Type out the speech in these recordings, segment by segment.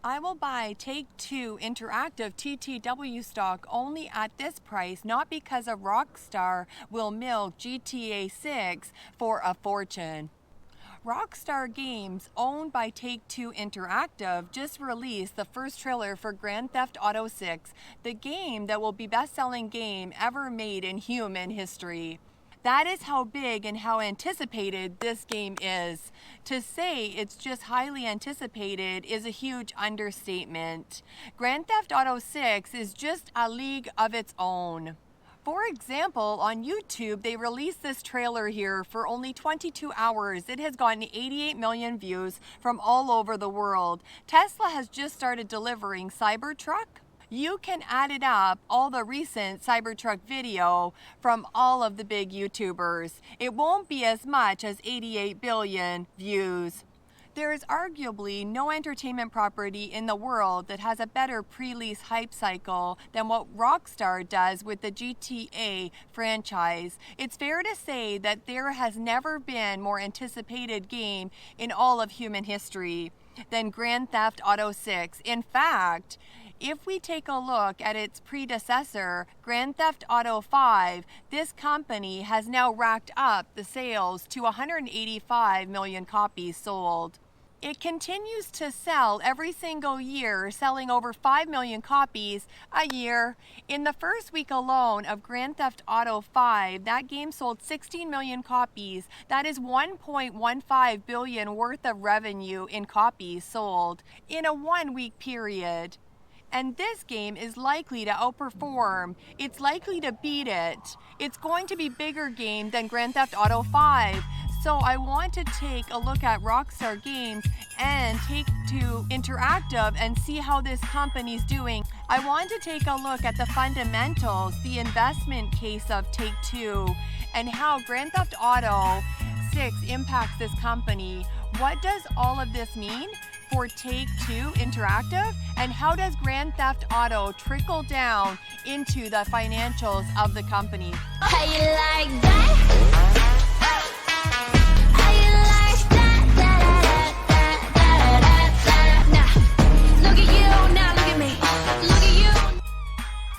I will buy Take-Two Interactive TTW stock only at this price, not because a Rockstar will milk GTA 6 for a fortune. Rockstar Games, owned by Take-Two Interactive, just released the first trailer for Grand Theft Auto 6, the game that will be best-selling game ever made in human history. That is how big and how anticipated this game is. To say it's just highly anticipated is a huge understatement. Grand Theft Auto 6 is just a league of its own. For example, on YouTube, they released this trailer here for only 22 hours. It has gotten 88 million views from all over the world. Tesla has just started delivering Cybertruck. You can add it up, all the recent Cybertruck video from all of the big YouTubers. It won't be as much as 88 billion views. There is arguably no entertainment property in the world that has a better pre-release hype cycle than what Rockstar does with the GTA franchise. It's fair to say that there has never been more anticipated game in all of human history than Grand Theft Auto 6. In fact, if we take a look at its predecessor, Grand Theft Auto 5, this company has now racked up the sales to 185 million copies sold. It continues to sell every single year, selling over 5 million copies a year. In the first week alone of Grand Theft Auto 5, that game sold 16 million copies. That is 1.15 billion worth of revenue in copies sold in a 1-week period. And this game is likely to outperform. It's likely to beat it. It's going to be a bigger game than Grand Theft Auto 5. So I want to take a look at Rockstar Games and Take-Two Interactive and see how this company's doing. I want to take a look at the fundamentals, the investment case of Take-Two, and how Grand Theft Auto 6 impacts this company. What does all of this mean for Take-Two Interactive, and how does Grand Theft Auto trickle down into the financials of the company? How you like that? How you like that? Nah, look at you, now look at me. Look at you.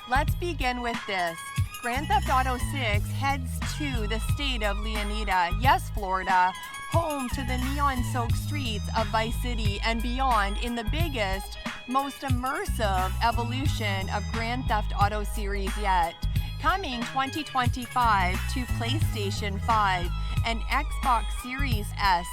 Let's begin with this. Grand Theft Auto 6 heads to the state of Leonida, yes, Florida, home to the neon-soaked streets of Vice City and beyond in the biggest, most immersive evolution of Grand Theft Auto series yet. Coming 2025 to PlayStation 5 and Xbox Series S.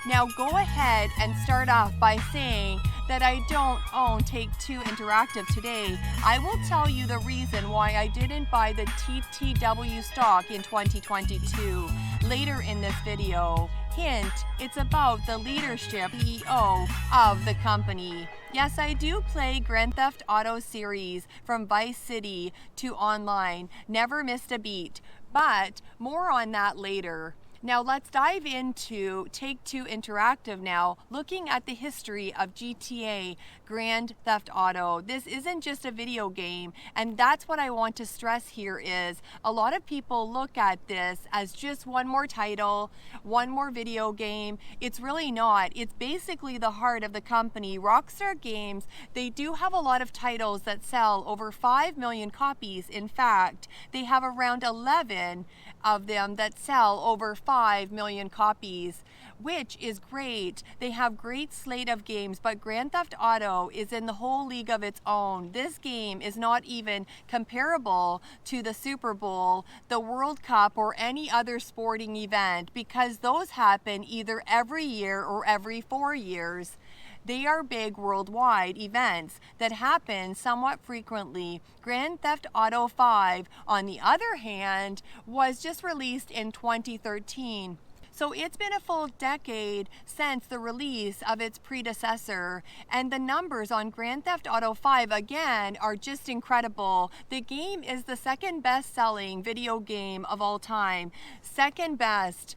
Now go ahead and start off by saying that I don't own Take-Two Interactive today. I will tell you the reason why I didn't buy the TTW stock in 2022 later in this video. Hint, it's about the leadership CEO of the company. Yes, I do play Grand Theft Auto series from Vice City to online. Never missed a beat, but more on that later. Now let's dive into Take-Two Interactive now, looking at the history of GTA Grand Theft Auto. This isn't just a video game, and that's what I want to stress here is a lot of people look at this as just one more title, one more video game. It's really not. It's basically the heart of the company. Rockstar Games, they do have a lot of titles that sell over 5 million copies. In fact, they have around 11 of them that sell over 5 million copies, which is great. They have great slate of games, but Grand Theft Auto is in the whole league of its own. This game is not even comparable to the Super Bowl, the World Cup, or any other sporting event because those happen either every year or every 4 years. They are big worldwide events that happen somewhat frequently. Grand Theft Auto 5, on the other hand, was just released in 2013. So it's been a full decade since the release of its predecessor, and the numbers on Grand Theft Auto 5 again are just incredible. The game is the second best-selling video game of all time, second best,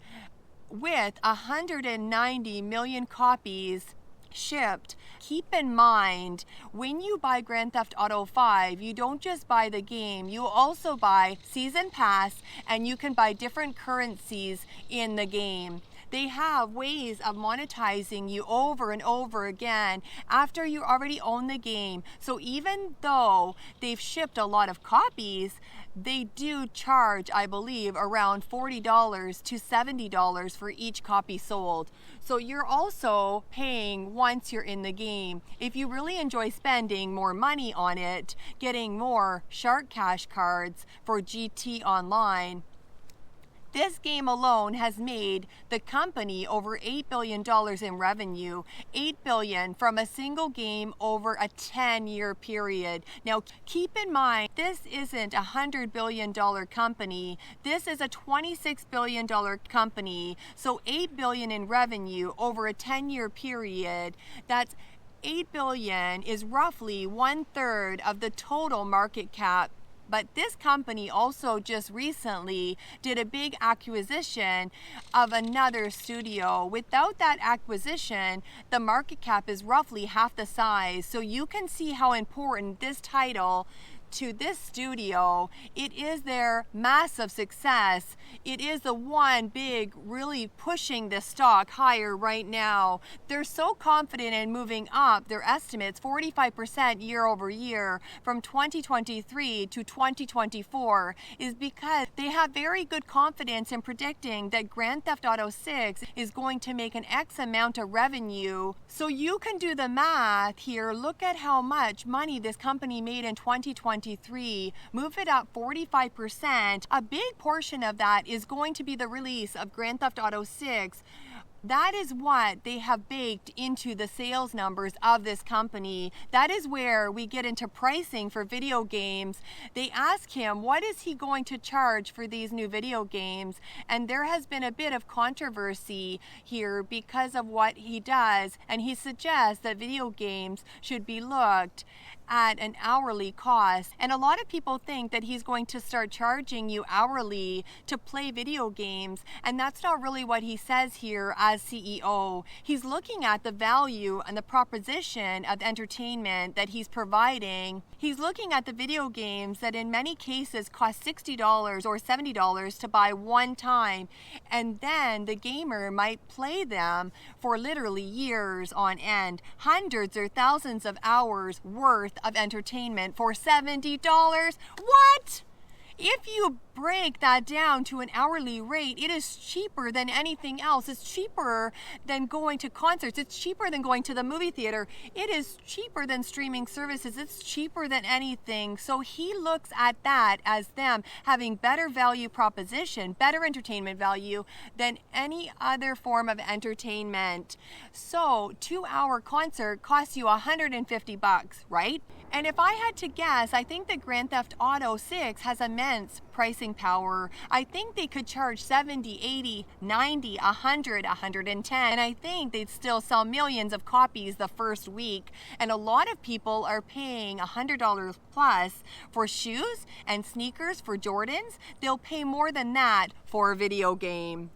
with 190 million copies shipped. Keep in mind, when you buy Grand Theft Auto 5, you don't just buy the game, you also buy Season Pass, and you can buy different currencies in the game. They have ways of monetizing you over and over again after you already own the game. So even though they've shipped a lot of copies, they do charge, I believe, around $40 to $70 for each copy sold. So you're also paying once you're in the game. If you really enjoy spending more money on it, getting more Shark Cash cards for GT Online, this game alone has made the company over $8 billion in revenue, $8 billion from a single game over a 10-year period. Now, keep in mind, this isn't a $100 billion company. This is a $26 billion company. So $8 billion in revenue over a 10-year period, that's $8 billion is roughly 1/3 of the total market cap. But this company also just recently did a big acquisition of another studio. Without that acquisition, the market cap is roughly half the size. So you can see how important this title to this studio. It is their massive success. It is the one big really pushing the stock higher right now. They're so confident in moving up their estimates 45% year over year from 2023 to 2024 is because they have very good confidence in predicting that Grand Theft Auto 6 is going to make an X amount of revenue. So you can do the math here. Look at how much money this company made in 2023. Move it up 45%. A big portion of that is going to be the release of Grand Theft Auto 6. That is what they have baked into the sales numbers of this company. That is where we get into pricing for video games. They ask him, what is he going to charge for these new video games? And there has been a bit of controversy here because of what he does. And he suggests that video games should be looked at an hourly cost. And a lot of people think that he's going to start charging you hourly to play video games. And that's not really what he says here as CEO. He's looking at the value and the proposition of entertainment that he's providing. He's looking at the video games that in many cases cost $60 or $70 to buy one time. And then the gamer might play them for literally years on end, hundreds or thousands of hours worth of entertainment for $70. What? If you break that down to an hourly rate, it is cheaper than anything else. It's cheaper than going to concerts. It's cheaper than going to the movie theater. It is cheaper than streaming services. It's cheaper than anything. So he looks at that as them having better value proposition, better entertainment value than any other form of entertainment. So 2-hour concert costs you $150, right? And if I had to guess, I think that Grand Theft Auto 6 has immense pricing power. I think they could charge 70, 80, 90, 100, 110, and I think they'd still sell millions of copies the first week. And a lot of people are paying $100 plus for shoes and sneakers for Jordans. They'll pay more than that for a video game.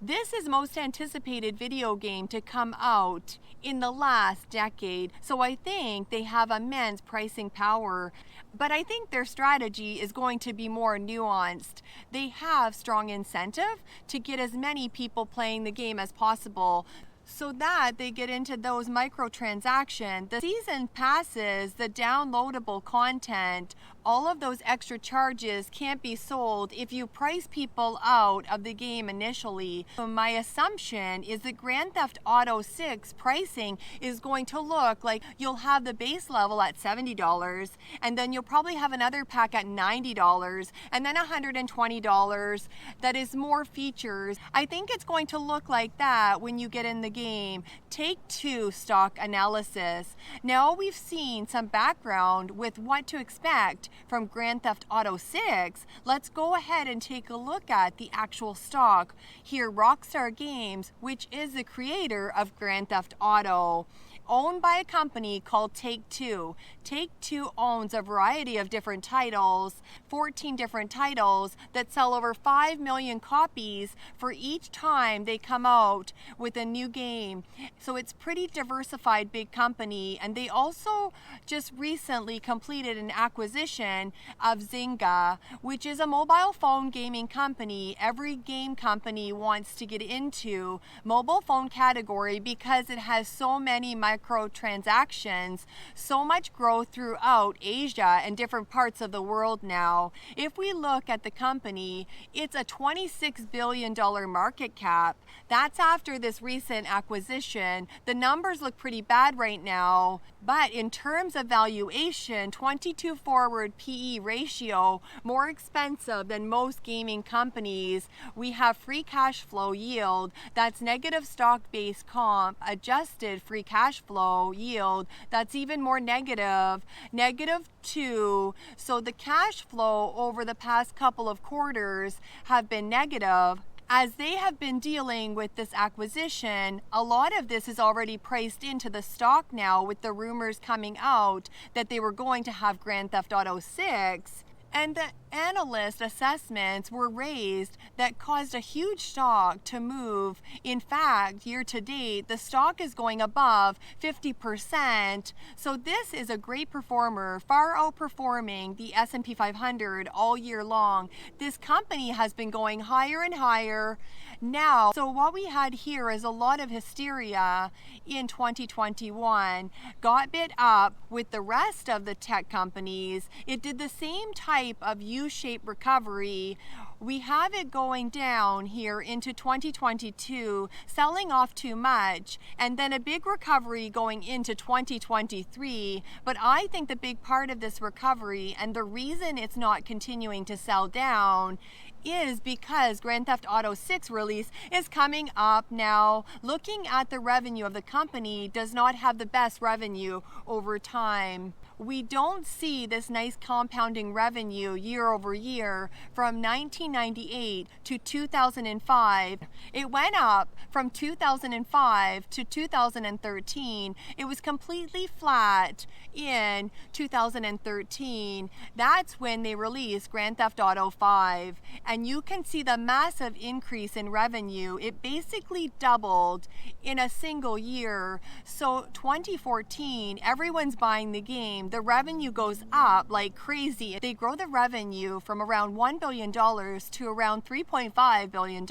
This is most anticipated video game to come out in the last decade, so I think they have immense pricing power. But I think their strategy is going to be more nuanced. They have strong incentive to get as many people playing the game as possible, so that they get into those microtransactions, the season passes, the downloadable content, all of those extra charges can't be sold if you price people out of the game initially. So my assumption is that Grand Theft Auto 6 pricing is going to look like you'll have the base level at $70, and then you'll probably have another pack at $90, and then $120 that is more features. I think it's going to look like that when you get in the game. Take-Two stock analysis. Now we've seen some background with what to expect from Grand Theft Auto 6. Let's go ahead and take a look at the actual stock. Here, Rockstar Games, which is the creator of Grand Theft Auto, owned by a company called Take-Two. Take-Two owns a variety of different titles, 14 different titles that sell over 5 million copies for each time they come out with a new game. So it's pretty diversified big company, and they also just recently completed an acquisition of Zynga, which is a mobile phone gaming company. Every game company wants to get into mobile phone category because it has so many microtransactions, so much growth throughout Asia and different parts of the world now. If we look at the company, it's a $26 billion market cap. That's after this recent acquisition. The numbers look pretty bad right now, but in terms of valuation, 22 forward PE ratio, more expensive than most gaming companies. We have free cash flow yield, that's negative stock-based comp, adjusted free cash flow yield, that's even more negative, -2. So the cash flow over the past couple of quarters have been negative. As they have been dealing with this acquisition, a lot of this is already priced into the stock now with the rumors coming out that they were going to have Grand Theft Auto 6. And the analyst assessments were raised that caused a huge stock to move. In fact, year to date, the stock is going above 50%. So this is a great performer, far outperforming the S&P 500 all year long. This company has been going higher and higher now. So what we had here is a lot of hysteria in 2021. Got bid up with the rest of the tech companies. It did the same type of U-shaped recovery. We have it going down here into 2022, selling off too much, and then a big recovery going into 2023. But I think the big part of this recovery, and the reason it's not continuing to sell down, is because Grand Theft Auto 6 release is coming up now. Looking at the revenue of the company does not have the best revenue over time. We don't see this nice compounding revenue year over year from 1998 to 2005. It went up from 2005 to 2013. It was completely flat in 2013. That's when they released Grand Theft Auto 5. And you can see the massive increase in revenue. It basically doubled in a single year. So 2014, everyone's buying the game. The revenue goes up like crazy. They grow the revenue from around $1 billion to around $3.5 billion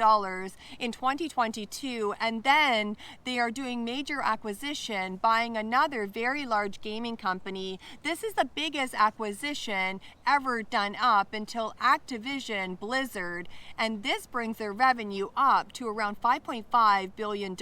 in 2022. And then they are doing major acquisition, buying another very large gaming company. This is the biggest acquisition ever done up until Activision Blizzard. And this brings their revenue up to around $5.5 billion.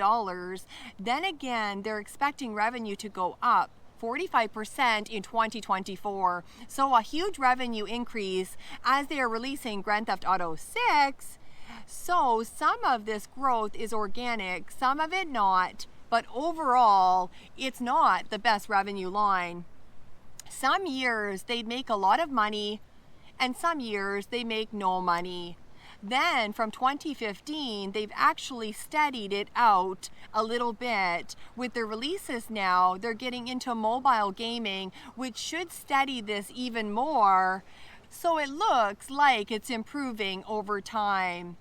Then again, they're expecting revenue to go up 45% in 2024. So a huge revenue increase as they are releasing Grand Theft Auto 6. So some of this growth is organic, some of it not, but overall, it's not the best revenue line. Some years they make a lot of money, and some years they make no money. Then from 2015, they've actually steadied it out a little bit. With the releases now, they're getting into mobile gaming, which should steady this even more. So it looks like it's improving over time.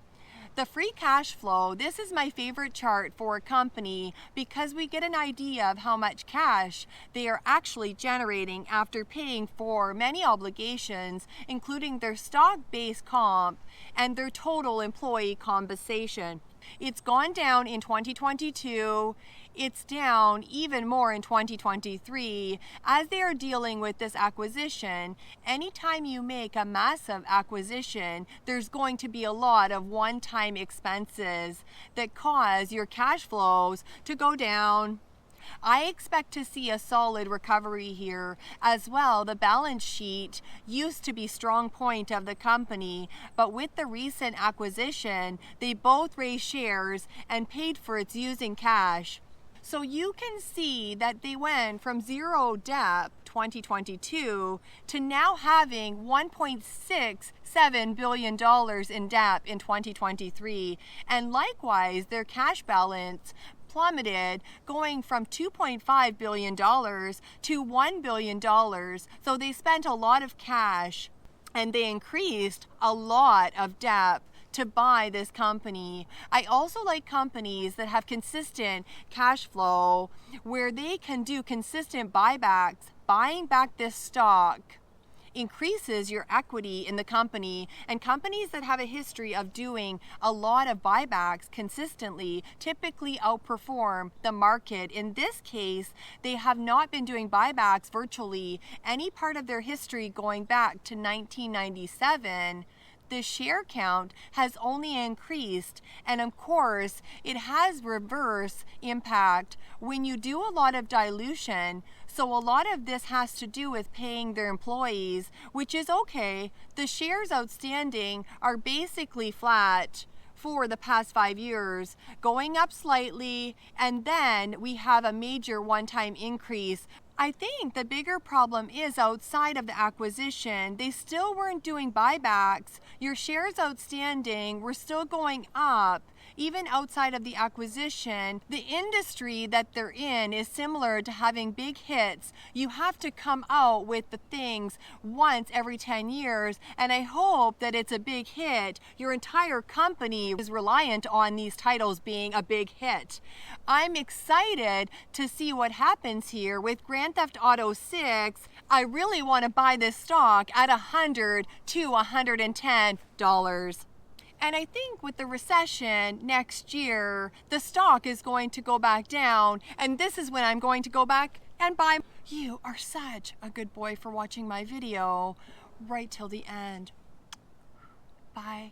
The free cash flow, this is my favorite chart for a company because we get an idea of how much cash they are actually generating after paying for many obligations, including their stock-based comp and their total employee compensation. It's gone down in 2022. It's down even more in 2023 as they are dealing with this acquisition. Anytime you make a massive acquisition, there's going to be a lot of one-time expenses that cause your cash flows to go down. I expect to see a solid recovery here as well. The balance sheet used to be a strong point of the company, but with the recent acquisition, they both raised shares and paid for it using cash. So you can see that they went from zero debt 2022 to now having $1.67 billion in debt in 2023. And likewise, their cash balance plummeted, going from $2.5 billion to $1 billion. So they spent a lot of cash and they increased a lot of debt to buy this company. I also like companies that have consistent cash flow where they can do consistent buybacks. Buying back this stock increases your equity in the company, and companies that have a history of doing a lot of buybacks consistently typically outperform the market. In this case, they have not been doing buybacks virtually any part of their history going back to 1997. The share count has only increased, and of course it has reverse impact when you do a lot of dilution. So a lot of this has to do with paying their employees, which is okay. The shares outstanding are basically flat for the past 5 years, going up slightly, and then we have a major one-time increase. I think the bigger problem is outside of the acquisition. They still weren't doing buybacks. Your shares outstanding were still going up. Even outside of the acquisition, the industry that they're in is similar to having big hits. You have to come out with the things once every 10 years, and I hope that it's a big hit. Your entire company is reliant on these titles being a big hit. I'm excited to see what happens here with Grand Theft Auto 6. I really want to buy this stock at $100 to $110. And I think with the recession next year, the stock is going to go back down, and this is when I'm going to go back and buy. You are such a good boy for watching my video right till the end. Bye.